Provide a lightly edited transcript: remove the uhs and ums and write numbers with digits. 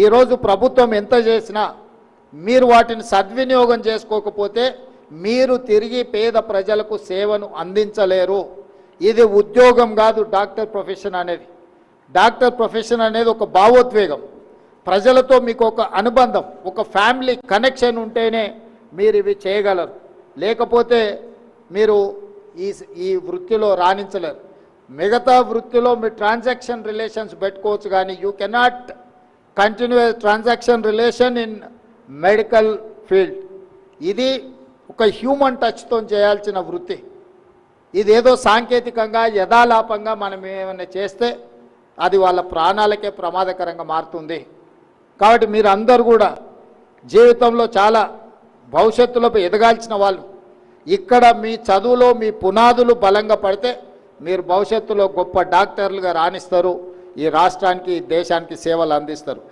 ఈరోజు ప్రభుత్వం ఎంత చేసినా మీరు వాటిని సద్వినియోగం చేసుకోకపోతే మీరు తిరిగి పేద ప్రజలకు సేవను అందించలేరు. ఇది ఉద్యోగం కాదు డాక్టర్ ప్రొఫెషన్ అనేది. డాక్టర్ ప్రొఫెషన్ అనేది ఒక భావోద్వేగం. ప్రజలతో మీకు ఒక అనుబంధం, ఒక ఫ్యామిలీ కనెక్షన్ ఉంటేనే మీరు ఇవి చేయగలరు. లేకపోతే మీరు ఈ వృత్తిలో రాణించలేరు. మిగతా వృత్తిలో మీరు ట్రాన్సాక్షన్ రిలేషన్స్ పెట్టుకోవచ్చు, కానీ you cannot continue transaction relation in medical field. ఇది ఒక హ్యూమన్ టచ్తో చేయాల్సిన వృత్తి. ఇదేదో సాంకేతికంగా యథాలాపంగా మనం ఏమైనా చేస్తే అది వాళ్ళ ప్రాణాలకే ప్రమాదకరంగా మారుతుంది. కాబట్టి మీరు అందరూ కూడా జీవితంలో చాలా భవిష్యత్తులో ఎదగాల్సిన వాళ్ళు. ఇక్కడ మీ చదువులో మీ పునాదులు బలంగా పడితే మీరు భవిష్యత్తులో గొప్ప డాక్టర్లుగా రాణిస్తారు. ఈ రాష్ట్రానికి, దేశానికి సేవలు అందిస్తారు.